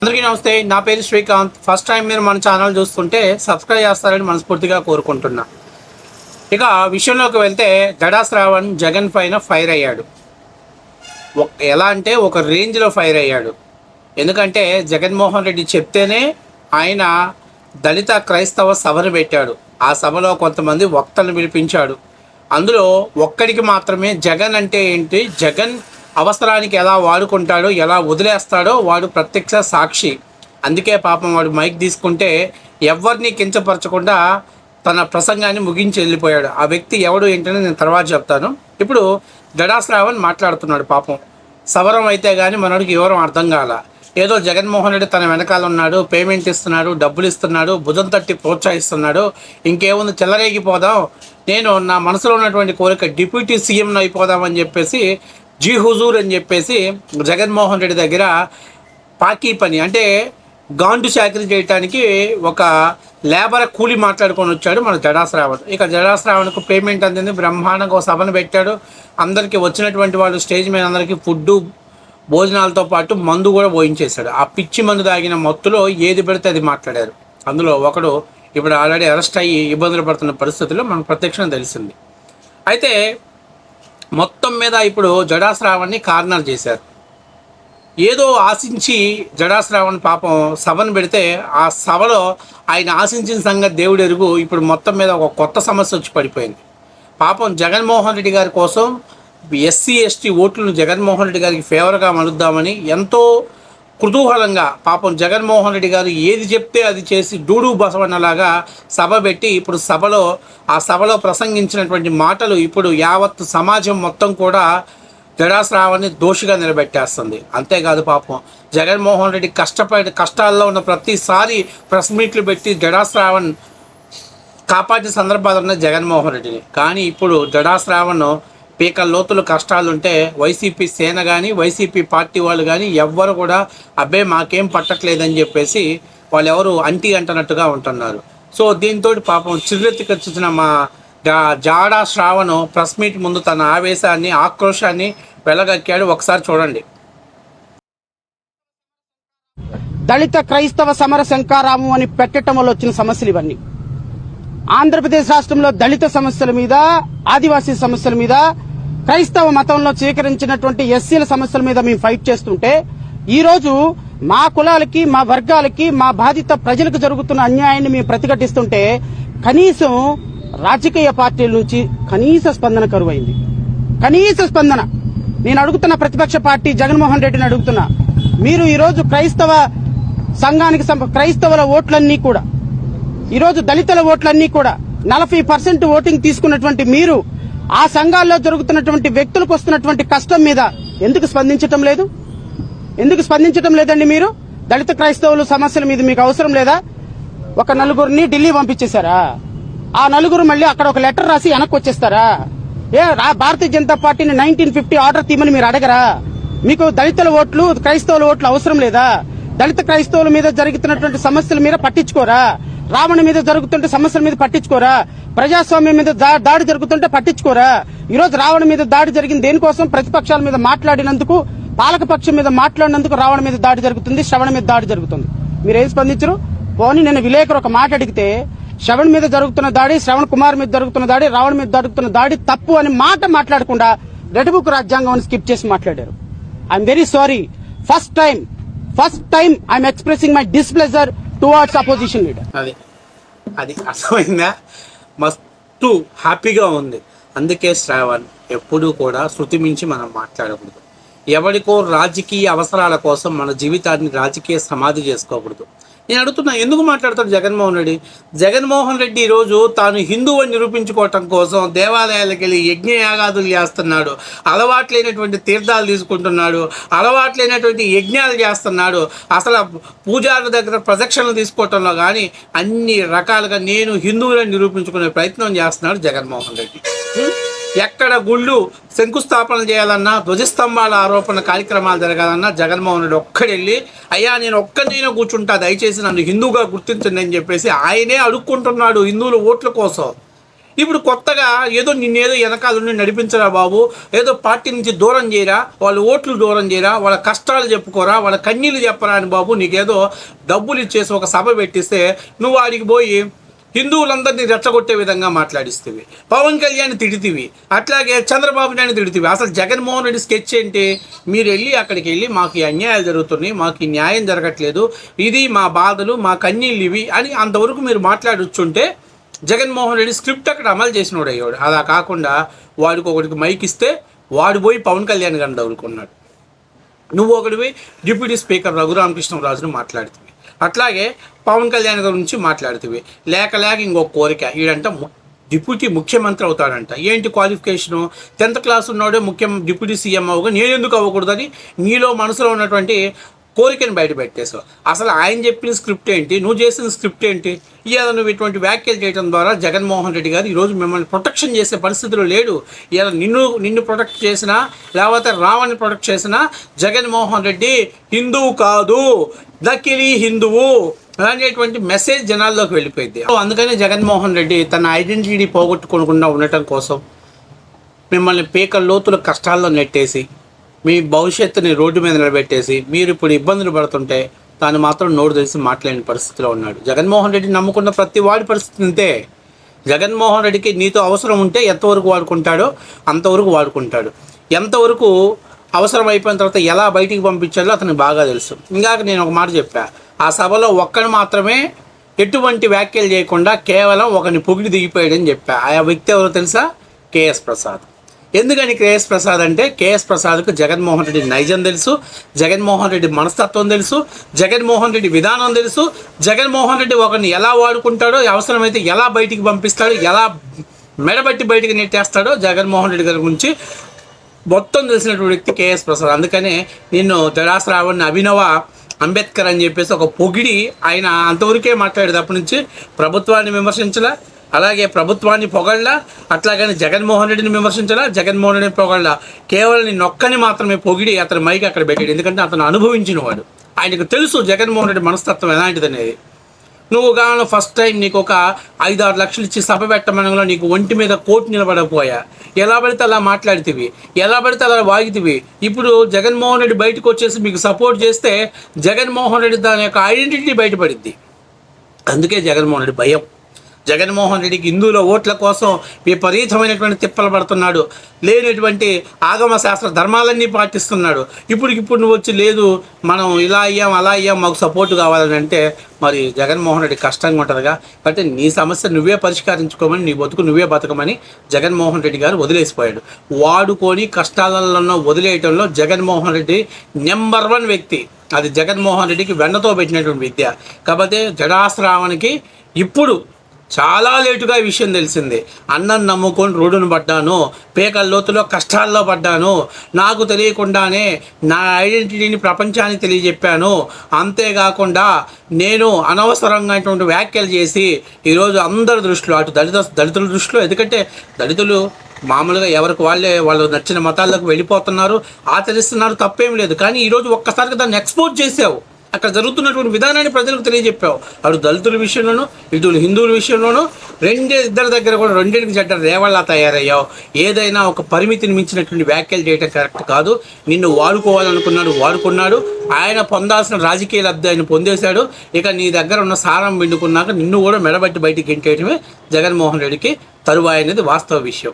అందరికీ నమస్తే. నా పేరు శ్రీకాంత్. ఫస్ట్ టైం మీరు మన ఛానల్ చూస్తుంటే సబ్స్క్రైబ్ చేస్తారని మనస్ఫూర్తిగా కోరుకుంటున్నా. ఇక విషయంలోకి వెళ్తే జడా శ్రావణ్ జగన్ పైన ఫైర్ అయ్యాడు. ఎలా అంటే ఒక రేంజ్లో ఫైర్ అయ్యాడు. ఎందుకంటే జగన్మోహన్ రెడ్డి చెప్తేనే ఆయన దళిత క్రైస్తవ సభను పెట్టాడు. ఆ సభలో కొంతమంది వక్తలను పిలిపించాడు. అందులో ఒక్కడికి మాత్రమే జగన్ అంటే ఏంటి, జగన్ అవసరానికి ఎలా వాడుకుంటాడో, ఎలా వదిలేస్తాడో వాడు ప్రత్యక్ష సాక్షి. అందుకే పాపం వాడు మైక్ తీసుకుంటే ఎవరిని కించపరచకుండా తన ప్రసంగాన్ని ముగించి వెళ్ళిపోయాడు. ఆ వ్యక్తి ఎవడు ఏంటనే నేను తర్వాత చెప్తాను. ఇప్పుడు జడా శ్రావణ్ మాట్లాడుతున్నాడు. పాపం సవరం అయితే కానీ మనోడికి ఎవరం అర్థం కాల. ఏదో జగన్మోహన్ రెడ్డి తన వెనకాల ఉన్నాడు, పేమెంట్ ఇస్తున్నాడు, డబ్బులు ఇస్తున్నాడు, భుజం తట్టి ప్రోత్సహిస్తున్నాడు, ఇంకేముంది చెల్లరేగిపోదాం, నేను నా మనసులో ఉన్నటువంటి కోరిక డిప్యూటీ సీఎం అయిపోదామని చెప్పేసి జీ హుజూర్ అని చెప్పేసి జగన్మోహన్ రెడ్డి దగ్గర పాకీ పని అంటే గాండు చాకరీ చేయడానికి ఒక లేబర్ కూలి మాట్లాడుకొని వచ్చాడు మన జడా శ్రావణ్. ఇక జడా శ్రావణ్కు పేమెంట్ అందింది, బ్రహ్మాండంగా ఒక సభను పెట్టాడు. అందరికీ వచ్చినటువంటి వాళ్ళు స్టేజ్ మీద అందరికీ ఫుడ్డు భోజనాలతో పాటు మందు కూడా పోయించేశాడు. ఆ పిచ్చి మందు తాగిన మత్తులో ఏది పెడితే అది మాట్లాడారు. అందులో ఒకడు ఇప్పుడు ఆల్రెడీ అరెస్ట్ అయ్యి ఇబ్బందులు పడుతున్న పరిస్థితుల్లో మనకు ప్రత్యక్షంగా తెలిసింది. అయితే మొత్తం మీద ఇప్పుడు జడా శ్రావణ్ని కార్నర్ చేశారు. ఏదో ఆశించి జడా శ్రావణ్ పాపం సభను పెడితే ఆ సభలో ఆయన ఆశించిన సంగతి దేవుడు ఎరుగు. ఇప్పుడు మొత్తం మీద ఒక కొత్త సమస్య వచ్చి పడిపోయింది. పాపం జగన్మోహన్ రెడ్డి గారి కోసం ఎస్సీ ఎస్టీ ఓట్లను జగన్మోహన్ రెడ్డి గారికి ఫేవర్గా మలుద్దామని ఎంతో కుతూహలంగా పాపం జగన్మోహన్ రెడ్డి గారు ఏది చెప్తే అది చేసి డూడు బసవన్నలాగా సభ పెట్టి ఇప్పుడు ఆ సభలో ప్రసంగించినటువంటి మాటలు ఇప్పుడు యావత్ సమాజం మొత్తం కూడా జడా శ్రావణ్ని దోషిగా నిలబెట్టేస్తుంది. అంతేకాదు పాపం జగన్మోహన్ రెడ్డి కష్టాల్లో ఉన్న ప్రతిసారి ప్రెస్ మీట్లు పెట్టి జడా శ్రావణ్ కాపాడే సందర్భాలు ఉన్నాయి జగన్మోహన్ రెడ్డిని. కానీ ఇప్పుడు జడా శ్రావణ్ పీకల లోతులు కష్టాలుంటే వైసీపీ సేన కానీ వైసీపీ పార్టీ వాళ్ళు కానీ ఎవ్వరు కూడా అబ్బే మాకేం పట్టట్లేదని చెప్పేసి వాళ్ళు ఎవరు అంటనట్టుగా ఉంటున్నారు. సో దీంతో పాపం చిర్రెత్తికొచ్చిన మా జాడా శ్రావణ్ ప్రెస్ మీట్ ముందు తన ఆవేశాన్ని ఆక్రోశాన్ని వెలగక్కాడు. ఒకసారి చూడండి. దళిత క్రైస్తవ సమర శంకారాము అని పెట్టడం వల్ల వచ్చిన సమస్యలు ఇవన్నీ. ఆంధ్రప్రదేశ్ రాష్ట్రంలో దళిత సమస్యల మీద, ఆదివాసీ సమస్యల మీద, క్రైస్తవ మతంలో స్వీకరించినటువంటి ఎస్సీల సమస్యల మీద మేము ఫైట్ చేస్తుంటే ఈరోజు మా కులాలకి, మా వర్గాలకి, మా బాధిత ప్రజలకు జరుగుతున్న అన్యాయాన్ని మేము ప్రతిఘటిస్తుంటే కనీసం రాజకీయ పార్టీల నుంచి కనీస స్పందన కరువైంది. కనీస స్పందన. నేను అడుగుతున్న ప్రతిపక్ష పార్టీ జగన్మోహన్ రెడ్డిని అడుగుతున్నా, మీరు ఈరోజు క్రైస్తవ సంఘానికి క్రైస్తవుల ఓట్లన్నీ కూడా, ఈరోజు దళితుల ఓట్లన్నీ కూడా 40% ఓటింగ్ తీసుకున్నటువంటి మీరు ఆ సంఘాల్లో జరుగుతున్నటువంటి వ్యక్తులకు వస్తున్నటువంటి కష్టం మీద ఎందుకు స్పందించటం లేదు? ఎందుకు స్పందించటం లేదండి? మీరు దళిత క్రైస్తవుల సమస్యల మీద మీకు అవసరం లేదా? ఒక నలుగురిని ఢిల్లీ పంపించేశారా? ఆ నలుగురు మళ్ళీ అక్కడ ఒక లెటర్ రాసి వెనక్కి వచ్చేస్తారా? భారతీయ జనతా పార్టీని 1950 ఆర్డర్ తీయమని మీరు అడగరా? మీకు దళితుల ఓట్లు, క్రైస్తవుల ఓట్లు అవసరం లేదా? దళిత క్రైస్తవుల మీద జరుగుతున్నటువంటి సమస్యల మీద పట్టించుకోరా? రావణ మీద జరుగుతుంటే సమస్యల మీద పట్టించుకోరా? ప్రజాస్వామ్యం మీద దాడి జరుగుతుంటే పట్టించుకోరా? ఈరోజు రావణ మీద దాడి జరిగింది దేనికోసం? ప్రతిపక్షాల మీద మాట్లాడినందుకు, పాలకపక్షం మీద మాట్లాడినందుకు రావణ మీద దాడి జరుగుతుంది, శ్రవణ మీద దాడి జరుగుతుంది. మీరేం స్పందించరు? పోనీ నిన్న విలేకరు ఒక మాట అడిగితే శ్రవణ్ మీద జరుగుతున్న దాడి, శ్రవణ్ కుమార్ మీద జరుగుతున్న దాడి, రావణ మీద జరుగుతున్న దాడి తప్పు అని మాట మాట్లాడకుండా రెడ్ బుక్ రాజ్యాంగం స్కిప్ చేసి మాట్లాడారు. I'm very sorry. First time I'm expressing my displeasure towards opposition leader. అది అర్థమైందా? మస్తు హ్యాపీగా ఉంది. అందుకే శ్రావణ్ ఎప్పుడూ కూడా శృతి మించి మనం మాట్లాడకూడదు. ఎవరికో రాజకీయ అవసరాల కోసం మన జీవితాన్ని రాజకీయ సమాధి చేసుకోకూడదు. నేను అడుగుతున్నా, ఎందుకు మాట్లాడతాడు జగన్మోహన్ రెడ్డి? జగన్మోహన్ రెడ్డి ఈరోజు తాను హిందువు అని నిరూపించుకోవటం కోసం దేవాలయాలకు వెళ్ళి యజ్ఞయాగాదులు చేస్తున్నాడు, అలవాట్లేనటువంటి తీర్థాలు తీసుకుంటున్నాడు, అలవాట్లేనటువంటి యజ్ఞాలు చేస్తున్నాడు. అసలు పూజారుల దగ్గర ప్రదక్షిణలు తీసుకోవటంలో కానీ అన్ని రకాలుగా నేను హిందువులని నిరూపించుకునే ప్రయత్నం చేస్తున్నాడు జగన్మోహన్ రెడ్డి. ఎక్కడ గుళ్ళు శంకుస్థాపన చేయాలన్నా, ధ్వజస్తంభాల ఆరోపణ కార్యక్రమాలు జరగాలన్నా జగన్మోహన్ రెడ్డి ఒక్కడెళ్ళి అయ్యా నేను ఒక్కడైనా కూర్చుంటా, దయచేసి నన్ను హిందువుగా గుర్తించండి అని చెప్పేసి ఆయనే అడుక్కుంటున్నాడు హిందువుల ఓట్ల కోసం. ఇప్పుడు కొత్తగా ఏదో నిన్నేదో వెనకాల నుండి నడిపించరా బాబు, ఏదో పార్టీ నుంచి దూరం చేయరా, వాళ్ళ ఓట్లు దూరం చేయరా, వాళ్ళ కష్టాలు చెప్పుకోరా, వాళ్ళ కన్నీళ్ళు చెప్పరా అని బాబు నీకేదో డబ్బులు ఇచ్చేసి ఒక సభ పెట్టిస్తే నువ్వు వాడికి పోయి హిందువులందరినీ రెచ్చగొట్టే విధంగా మాట్లాడిస్తేవి, పవన్ కళ్యాణ్ తిడితివి, అట్లాగే చంద్రబాబు నాయుడు తిడితివి. అసలు జగన్మోహన్ రెడ్డి స్కెచ్ ఏంటి? మీరు వెళ్ళి అక్కడికి వెళ్ళి మాకు ఈ అన్యాయాలు జరుగుతున్నాయి, మాకు ఈ న్యాయం జరగట్లేదు, ఇది మా బాధలు, మా కన్నీళ్ళు ఇవి అని అంతవరకు మీరు మాట్లాడొచ్చుంటే జగన్మోహన్ రెడ్డి స్క్రిప్ట్ అక్కడ అమలు చేసినోడు అయ్యాడు. అలా కాకుండా వాడికి ఒకటికి మైక్ ఇస్తే వాడు పోయి పవన్ కళ్యాణ్ గారిని తగులుకున్నాడు. నువ్వు ఒకటివి డిప్యూటీ స్పీకర్ రఘురామకృష్ణరాజును మాట్లాడుతుంది, అట్లాగే పవన్ కళ్యాణ్ గురించి మాట్లాడుతుంది. లేక ఇంకొక కోరిక, ఈడంట డిప్యూటీ ముఖ్యమంత్రి అవుతాడంట. ఏంటి క్వాలిఫికేషను? 10th క్లాస్ ఉన్నాడే డిప్యూటీ సీఎం అవ్వగా నేను ఎందుకు అవ్వకూడదని నీలో మనసులో ఉన్నటువంటి కోరికను బయట పెట్టేసావు. అసలు ఆయన చెప్పిన స్క్రిప్ట్ ఏంటి, నువ్వు చేసిన స్క్రిప్ట్ ఏంటి? ఇవాళ నువ్వు ఇటువంటి వ్యాఖ్యలు చేయడం ద్వారా జగన్మోహన్ రెడ్డి గారు ఈరోజు మిమ్మల్ని ప్రొటెక్షన్ చేసే పరిస్థితిలో లేడు. ఇవాళ నిన్ను ప్రొటెక్ట్ చేసినా లేకపోతే రావణ్ని ప్రొటెక్ట్ చేసినా జగన్మోహన్ రెడ్డి హిందువు కాదు, నకిలీ హిందువు అనేటువంటి మెసేజ్ జనాల్లోకి వెళ్ళిపోయింది. అందుకనే జగన్మోహన్ రెడ్డి తన ఐడెంటిటీ పోగొట్టుకోకుండా ఉండటం కోసం మిమ్మల్ని పీకల లోతుల కష్టాల్లో నెట్టేసి మీ భవిష్యత్తుని రోడ్డు మీద నిలబెట్టేసి మీరు ఇప్పుడు ఇబ్బందులు పడుతుంటే తాను మాత్రం నోరు తెలిసి మాట్లాడని పరిస్థితిలో ఉన్నాడు. జగన్మోహన్ రెడ్డి నమ్ముకున్న ప్రతి వాడి పరిస్థితి అంతే. జగన్మోహన్ రెడ్డికి నీతో అవసరం ఉంటే ఎంతవరకు వాడుకుంటాడో అంతవరకు వాడుకుంటాడు. ఎంతవరకు అవసరం అయిపోయిన తర్వాత ఎలా బయటికి పంపించాలో అతనికి బాగా తెలుసు. ఇందాక నేను ఒక మాట చెప్పా, ఆ సభలో ఒక్కడు మాత్రమే ఎటువంటి వ్యాఖ్యలు చేయకుండా కేవలం ఒకరిని పొగిడి దిగిపోయాడని చెప్పా. ఆ వ్యక్తి ఎవరో తెలుసా? కేఎస్ ప్రసాద్. ఎందుకని కేఎస్ ప్రసాద్ అంటే కేఎస్ ప్రసాద్కు జగన్మోహన్ రెడ్డి నైజం తెలుసు, జగన్మోహన్ రెడ్డి మనస్తత్వం తెలుసు, జగన్మోహన్ రెడ్డి విధానం తెలుసు, జగన్మోహన్ రెడ్డి ఒకరిని ఎలా వాడుకుంటాడో, అవసరమైతే ఎలా బయటికి పంపిస్తాడో, ఎలా మెడబట్టి బయటికి నెట్టేస్తాడో జగన్మోహన్ రెడ్డి గారి గురించి మొత్తం తెలిసినటువంటి వ్యక్తి కేఎస్ ప్రసాద్. అందుకనే నిన్ను జడాస్ రావణ్ అభినవ అంబేద్కర్ అని చెప్పేసి ఒక పొగిడి ఆయన అంతవరకే మాట్లాడేది. అప్పటి నుంచి ప్రభుత్వాన్ని విమర్శించలా, అలాగే ప్రభుత్వాన్ని పొగళ్ళ, అట్లాగని జగన్మోహన్ రెడ్డిని విమర్శించలా, జగన్మోహన్ రెడ్డిని పొగళ్ళ, కేవలం నొక్కని మాత్రమే పొగిడి అతని మైకి అక్కడ పెట్టాడు. ఎందుకంటే అతను అనుభవించిన వాడు, ఆయనకు తెలుసు జగన్మోహన్ రెడ్డి మనస్తత్వం ఎలాంటిది అనేది. నువ్వు కావాలి ఫస్ట్ టైం నీకు ఒక 5-6 లక్షలు ఇచ్చి సభ పెట్టమనలో నీకు ఒంటి మీద కోర్టు నిలబడకపోయా, ఎలా పడితే అలా మాట్లాడితివి, ఎలా పడితే అలా వాగితివి. ఇప్పుడు జగన్మోహన్ రెడ్డి బయటకు వచ్చేసి మీకు సపోర్ట్ చేస్తే జగన్మోహన్ రెడ్డి దాని యొక్క ఐడెంటిటీ బయటపడిద్ది. అందుకే జగన్మోహన్ రెడ్డి భయం. జగన్మోహన్ రెడ్డికి హిందువుల ఓట్ల కోసం విపరీతమైనటువంటి తిప్పలు పడుతున్నాడు, లేనటువంటి ఆగమ శాస్త్ర ధర్మాలన్నీ పాటిస్తున్నాడు. ఇప్పుడు నువ్వు వచ్చి లేదు మనం ఇలా అయ్యాం అలా అయ్యాం మాకు సపోర్ట్ కావాలని అంటే మరి జగన్మోహన్ రెడ్డి కష్టంగా ఉంటుందిగా. కాబట్టి నీ సమస్య నువ్వే పరిష్కరించుకోమని, నీ బతుకు నువ్వే బతకమని జగన్మోహన్ రెడ్డి గారు వదిలేసిపోయాడు. వాడుకొని కష్టాలలో వదిలేయటంలో జగన్మోహన్ రెడ్డి నెంబర్ 1 వ్యక్తి. అది జగన్మోహన్ రెడ్డికి వెన్నతో పెట్టినటువంటి విద్య. కాకపోతే జడాశ్రావణికి ఇప్పుడు చాలా లేటుగా ఈ విషయం తెలిసింది. అన్నం నమ్ముకొని రోడ్డును పడ్డాను, పేకల లోతులో కష్టాల్లో పడ్డాను, నాకు తెలియకుండానే నా ఐడెంటిటీని ప్రపంచానికి తెలియజెప్పాను, అంతేకాకుండా నేను అనవసరంగా వ్యాఖ్యలు చేసి ఈరోజు అందరి దృష్టిలో అటు దళితుల దృష్టిలో, ఎందుకంటే దళితులు మామూలుగా ఎవరికి వాళ్ళు నచ్చిన మతాల్లోకి వెళ్ళిపోతున్నారు, ఆచరిస్తున్నారు, తప్పేం లేదు. కానీ ఈరోజు ఒక్కసారిగా దాన్ని ఎక్స్పోజ్ చేసావు, అక్కడ జరుగుతున్నటువంటి విధానాన్ని ప్రజలకు తెలియజెప్పావు. అటు దళితుల విషయంలోనూ ఇటు హిందువుల విషయంలోనూ ఇద్దరి దగ్గర కూడా రెండింటికి చెడ్డ రేవల్లా తయారయ్యావు. ఏదైనా ఒక పరిమితిని మించినటువంటి వ్యాఖ్యలు చేయడం కరెక్ట్ కాదు. నిన్ను వాడుకున్నాడు. ఆయన పొందాల్సిన రాజకీయ లబ్ధి ఆయన పొందేశాడు. ఇక నీ దగ్గర ఉన్న సారం పిండుకున్నాక నిన్ను కూడా మెడబట్టి బయటికి గెంటేయడమే జగన్మోహన్ రెడ్డికి తరువాయి అనేది వాస్తవ విషయం.